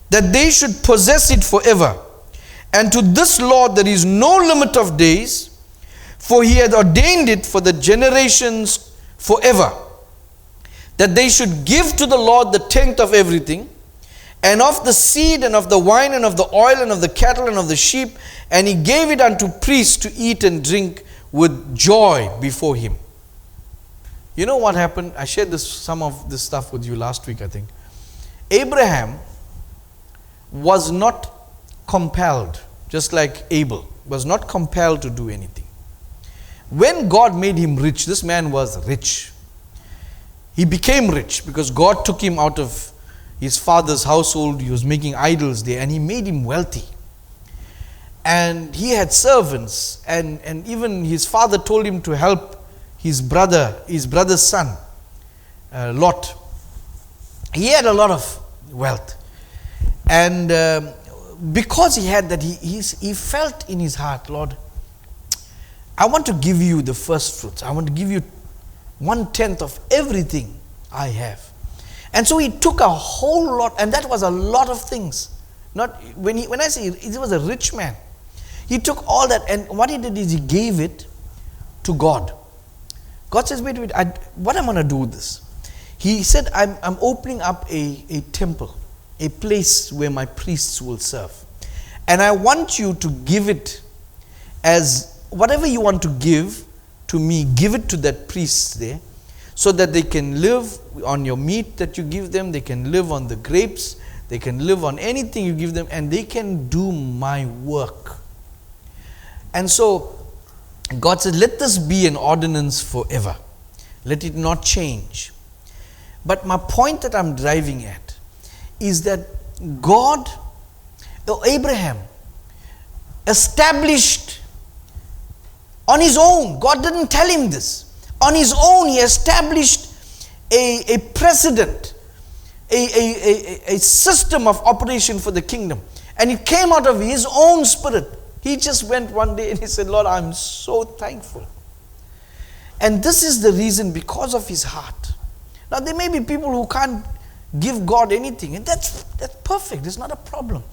that they should possess it forever. And to this Lord there is no limit of days, for he had ordained it for the generations forever, that they should give to the Lord the 10th of everything, and of the seed, and of the wine, and of the oil, and of the cattle, and of the sheep, and he gave it unto priests to eat and drink with joy before him. You know what happened? I shared some of this stuff with you last week, I think. Abraham was not compelled, just like Abel, was not compelled to do anything. When God made him rich, this man was rich. He became rich because God took him out of his father's household. He was making idols there, and he made him wealthy. And he had servants, and even his father told him to help his brother's son, Lot. He had a lot of wealth. And because he had that, he felt in his heart, Lord, I want to give you the first fruits. I want to give you 1/10 of everything I have. And so he took a whole lot, and that was a lot of things. Not when I say he was a rich man, he took all that, and what he did is he gave it to God. God says, wait, what am I going to do with this? He said, I'm opening up a temple, a place where my priests will serve. And I want you to give it as whatever you want to give to me, give it to that priest there, so that they can live on your meat that you give them, they can live on the grapes, they can live on anything you give them, and they can do my work. And so God said, let this be an ordinance forever. Let it not change. But my point that I'm driving at is that Abraham established on his own. God didn't tell him this. On his own, he established a precedent, a system of operation for the kingdom. And it came out of his own spirit. He just went one day and he said, Lord, I'm so thankful. And this is the reason, because of his heart. Now, there may be people who can't give God anything, and that's perfect. It's not a problem.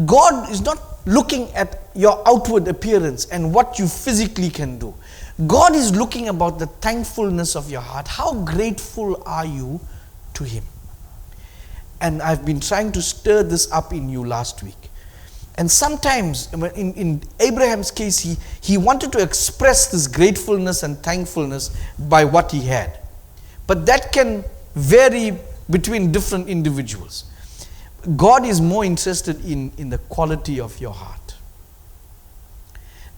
God is not looking at your outward appearance and what you physically can do. God is looking about the thankfulness of your heart. How grateful are you to him? And I've been trying to stir this up in you last week. And sometimes, in Abraham's case, he wanted to express this gratefulness and thankfulness by what he had. But that can vary between different individuals. God is more interested in the quality of your heart.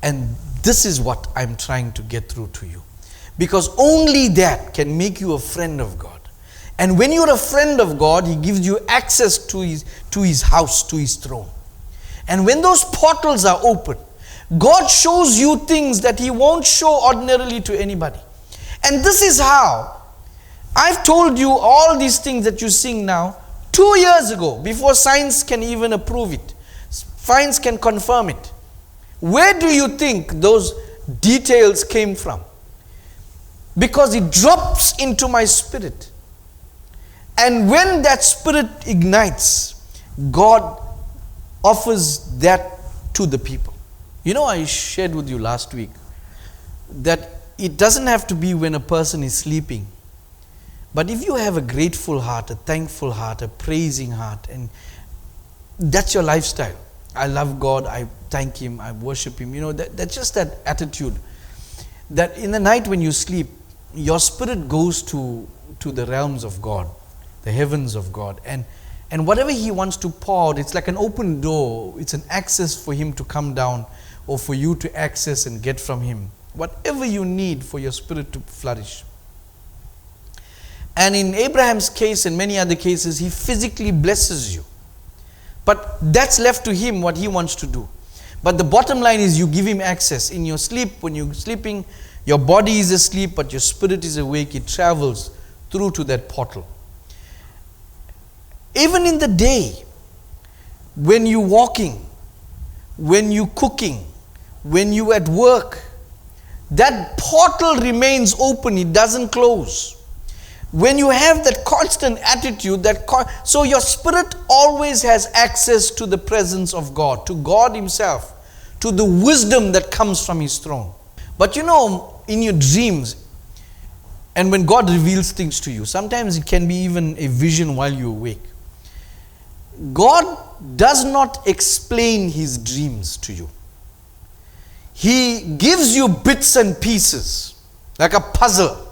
And this is what I'm trying to get through to you. Because only that can make you a friend of God. And when you're a friend of God, he gives you access to his house, to his throne. And when those portals are open, God shows you things that he won't show ordinarily to anybody. And this is how I've told you all these things that you sing now 2 years ago, before science can even approve it. Science can confirm it. Where do you think those details came from? Because it drops into my spirit. And when that spirit ignites, God offers that to the people. You know, I shared with you last week that it doesn't have to be when a person is sleeping. But if you have a grateful heart, a thankful heart, a praising heart, and that's your lifestyle, I love God, I thank Him, I worship Him. You know, that's just that attitude. That in the night when you sleep, your spirit goes to the realms of God, the heavens of God. And whatever He wants to pour out, it's like an open door. It's an access for Him to come down, or for you to access and get from Him whatever you need for your spirit to flourish. And in Abraham's case and many other cases, He physically blesses you. But that's left to Him what He wants to do. But the bottom line is you give Him access. In your sleep, when you're sleeping, your body is asleep, but your spirit is awake. It travels through to that portal. Even in the day, when you're walking, when you're cooking, when you're at work, that portal remains open. It doesn't close. When you have that constant attitude, so your spirit always has access to the presence of God, to God Himself, to the wisdom that comes from His throne. But you know, in your dreams, and when God reveals things to you, sometimes it can be even a vision while you're awake. God does not explain His dreams to you. He gives you bits and pieces, like a puzzle.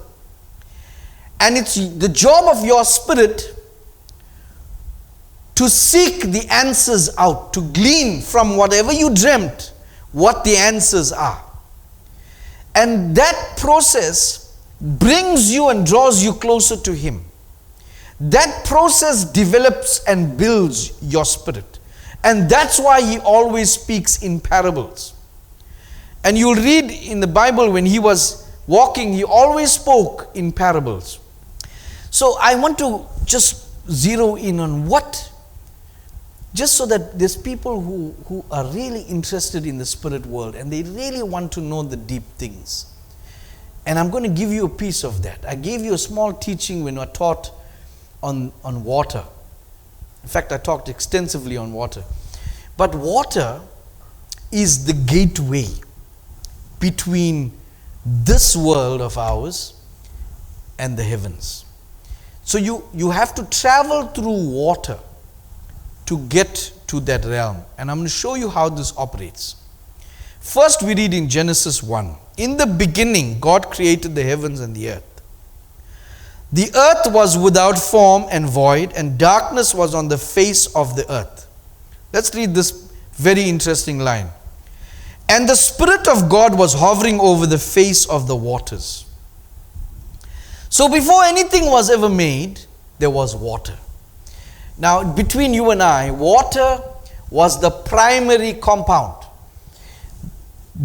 And it's the job of your spirit to seek the answers out, to glean from whatever you dreamt what the answers are. And that process brings you and draws you closer to Him. That process develops and builds your spirit. And that's why He always speaks in parables. And you'll read in the Bible when He was walking, He always spoke in parables. So I want to just zero in on just so that there's people who are really interested in the spirit world and they really want to know the deep things. And I'm going to give you a piece of that. I gave you a small teaching when I taught on water. In fact, I talked extensively on water. But water is the gateway between this world of ours and the heavens. So you have to travel through water to get to that realm. And I'm going to show you how this operates. First, we read in Genesis 1. In the beginning, God created the heavens and the earth. The earth was without form and void, and darkness was on the face of the earth. Let's read this very interesting line. And the Spirit of God was hovering over the face of the waters. So before anything was ever made, there was water. Now, between you and I, water was the primary compound.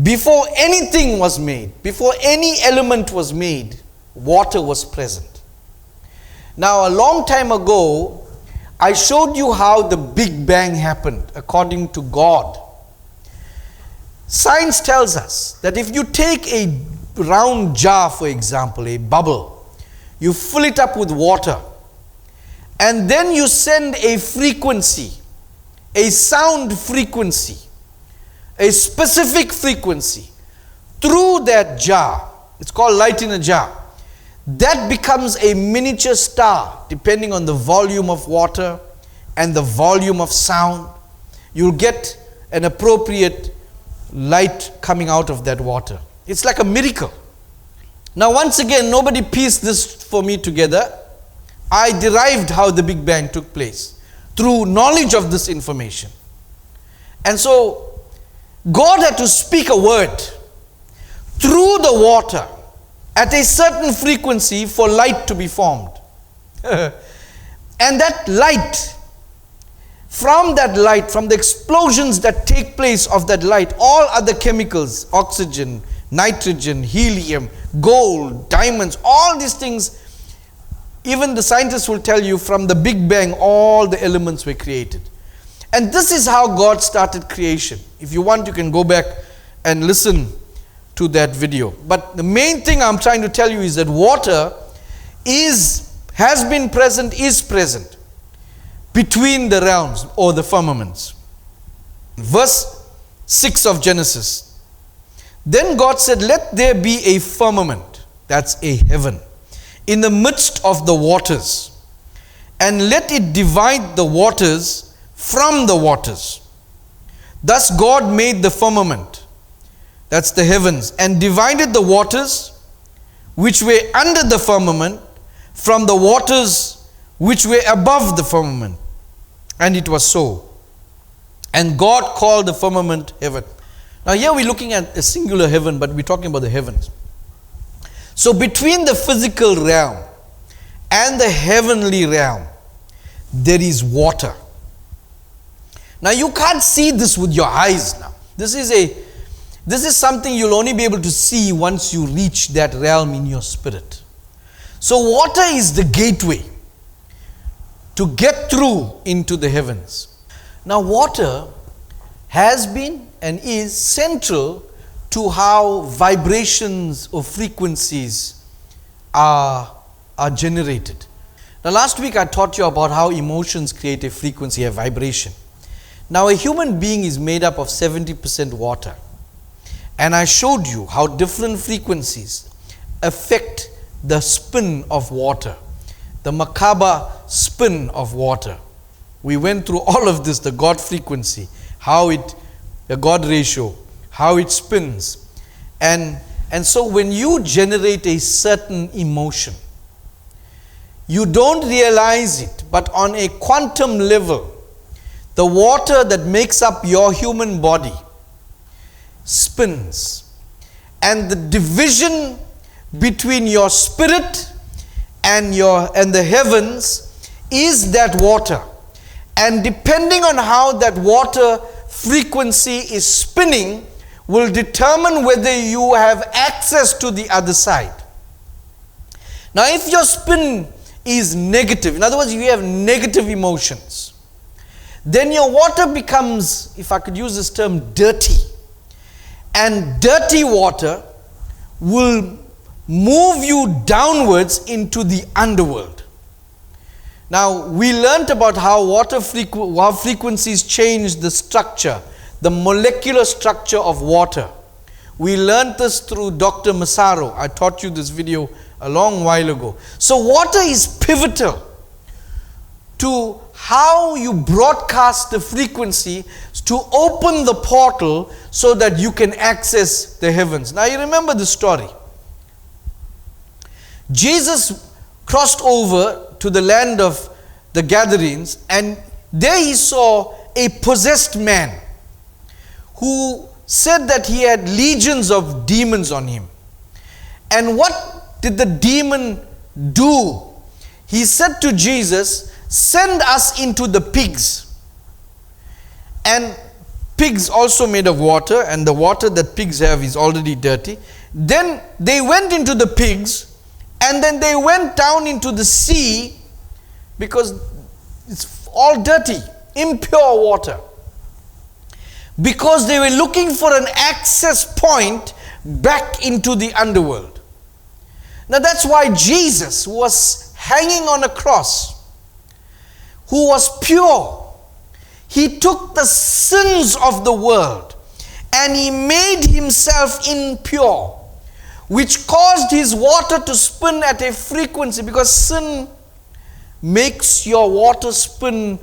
Before anything was made, before any element was made, water was present. Now, a long time ago, I showed you how the Big Bang happened according to God. Science tells us that if you take a round jar, for example, a bubble, you fill it up with water, and then you send a frequency, a sound frequency, a specific frequency through that jar. It's called light in a jar. That becomes a miniature star depending on the volume of water and the volume of sound. You'll get an appropriate light coming out of that water. It's like a miracle. Now, once again, nobody pieced this for me together. I derived how the Big Bang took place through knowledge of this information. And so, God had to speak a word through the water at a certain frequency for light to be formed. And that light, from the explosions that take place of that light, all other chemicals, oxygen, nitrogen, helium, gold, diamonds, all these things, even the scientists will tell you from the Big Bang, all the elements were created. And this is how God started creation. If you want, you can go back and listen to that video. But the main thing I'm trying to tell you is that water has been present, is present between the realms or the firmaments. Verse 6 of Genesis. Then God said, let there be a firmament, that's a heaven, in the midst of the waters, and let it divide the waters from the waters. Thus God made the firmament, that's the heavens, and divided the waters which were under the firmament from the waters which were above the firmament. And it was so. And God called the firmament heaven. Now here we're looking at a singular heaven, but we're talking about the heavens. So between the physical realm and the heavenly realm, there is water. Now you can't see this with your eyes now. This is something you'll only be able to see once you reach that realm in your spirit. So water is the gateway to get through into the heavens. Now water has been and is central to how vibrations or frequencies are generated. Now last week I taught you about how emotions create a frequency, a vibration. Now a human being is made up of 70% water. And I showed you how different frequencies affect the spin of water, the Merkaba spin of water. We went through all of this, the God frequency, the God ratio, how it spins. And so when you generate a certain emotion, you don't realize it, but on a quantum level, the water that makes up your human body spins. And the division between your spirit and the heavens is that water. And depending on how that water frequency is spinning will determine whether you have access to the other side. Now if your spin is negative, in other words you have negative emotions, then your water becomes, if I could use this term, dirty. And dirty water will move you downwards into the underworld. Now, we learnt about how how frequencies change the structure, the molecular structure of water. We learnt this through Dr. Massaro. I taught you this video a long while ago. So water is pivotal to how you broadcast the frequency to open the portal so that you can access the heavens. Now you remember the story. Jesus crossed over to the land of the Gadarenes, and there he saw a possessed man who said that he had legions of demons on him. And what did the demon do? He said to Jesus, "Send us into the pigs." And pigs also made of water, and the water that pigs have is already dirty. Then they went into the pigs, and then they went down into the sea because it's all dirty, impure water. Because they were looking for an access point back into the underworld. Now that's why Jesus, who was hanging on a cross, who was pure, he took the sins of the world and he made himself impure, which caused his water to spin at a frequency, because sin makes your water spin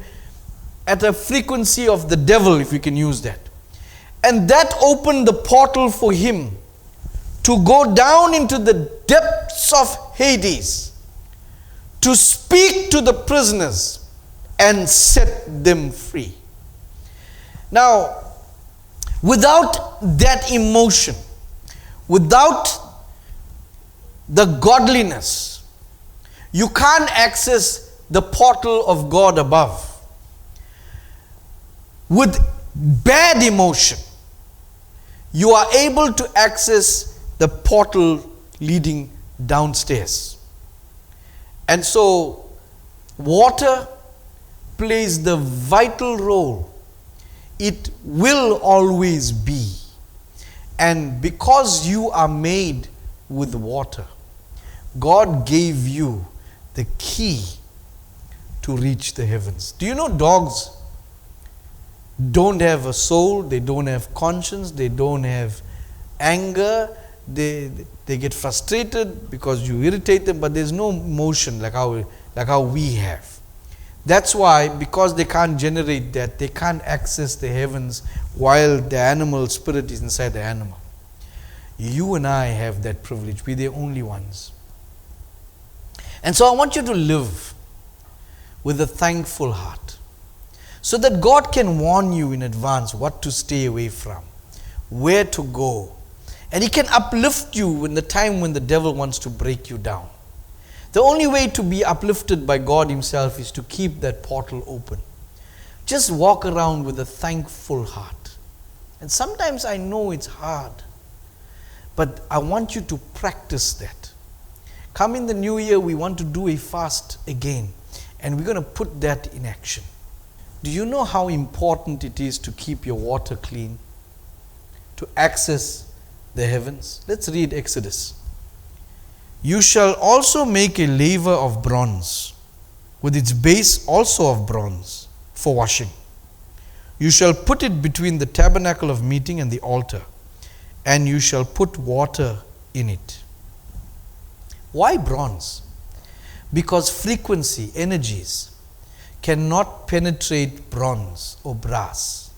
at a frequency of the devil, if you can use that. And that opened the portal for him to go down into the depths of Hades, to speak to the prisoners and set them free. Now, without that emotion, without the godliness, you can't access the portal of God above. With bad emotion, you are able to access the portal leading downstairs. And so, water plays the vital role. It will always be. And because you are made with water, God gave you the key to reach the heavens. Do you know dogs don't have a soul, they don't have conscience, they don't have anger, they get frustrated because you irritate them, but there's no emotion like how we have. That's why, because they can't generate that, they can't access the heavens while the animal spirit is inside the animal. You and I have that privilege. We're the only ones. And so I want you to live with a thankful heart, so that God can warn you in advance what to stay away from, where to go. And He can uplift you in the time when the devil wants to break you down. The only way to be uplifted by God Himself is to keep that portal open. Just walk around with a thankful heart. And sometimes I know it's hard, but I want you to practice that. Come in the new year, we want to do a fast again, and we're going to put that in action. Do you know how important it is to keep your water clean, to access the heavens? Let's read Exodus. You shall also make a laver of bronze, with its base also of bronze, for washing. You shall put it between the tabernacle of meeting and the altar, and you shall put water in it. Why bronze? Because frequency, energies, cannot penetrate bronze or brass.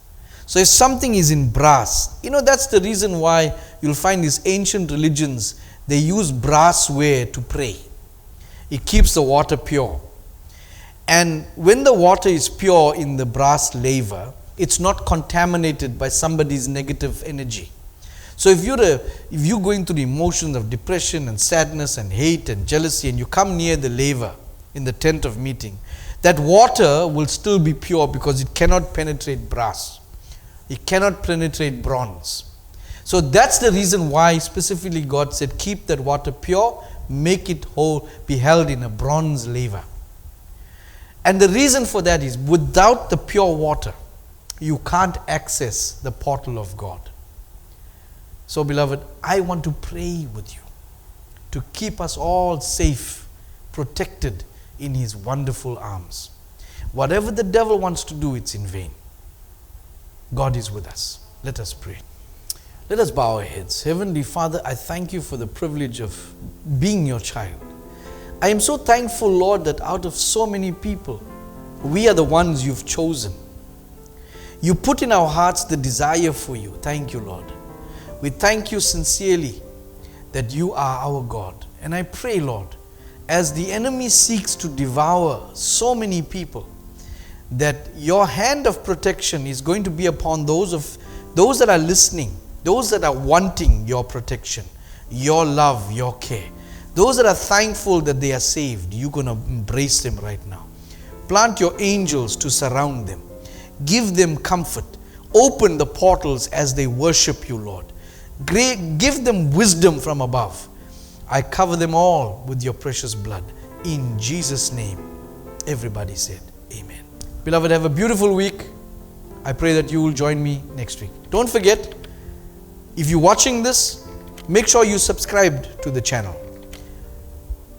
So if something is in brass, that's the reason why you'll find these ancient religions, they use brassware to pray. It keeps the water pure. And when the water is pure in the brass laver, it's not contaminated by somebody's negative energy. So if you're going through the emotions of depression and sadness and hate and jealousy, and you come near the laver in the tent of meeting, that water will still be pure because it cannot penetrate brass. It cannot penetrate bronze. So that's the reason why specifically God said, keep that water pure, make it whole, be held in a bronze laver. And the reason for that is, without the pure water, you can't access the portal of God. So beloved, I want to pray with you to keep us all safe, protected in His wonderful arms. Whatever the devil wants to do, it's in vain. God is with us. Let us pray. Let us bow our heads. Heavenly Father, I thank you for the privilege of being your child. I am so thankful, Lord, that out of so many people, we are the ones you've chosen. You put in our hearts the desire for you. Thank you, Lord. We thank you sincerely that you are our God. And I pray, Lord, as the enemy seeks to devour so many people, that your hand of protection is going to be upon those that are listening, those that are wanting your protection, your love, your care. Those that are thankful that they are saved, you're going to embrace them right now. Plant your angels to surround them. Give them comfort. Open the portals as they worship you, Lord. Give them wisdom from above. I cover them all with your precious blood. In Jesus' name, everybody said amen. Beloved, have a beautiful week. I pray that you will join me next week. Don't forget, if you're watching this, make sure you subscribe to the channel.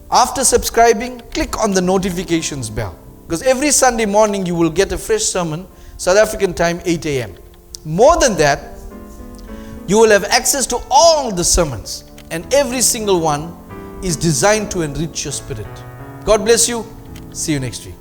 After subscribing, click on the notifications bell, because every Sunday morning you will get a fresh sermon, South African time, 8 a.m. More than that, you will have access to all the sermons, and every single one is designed to enrich your spirit. God bless you. See you next week.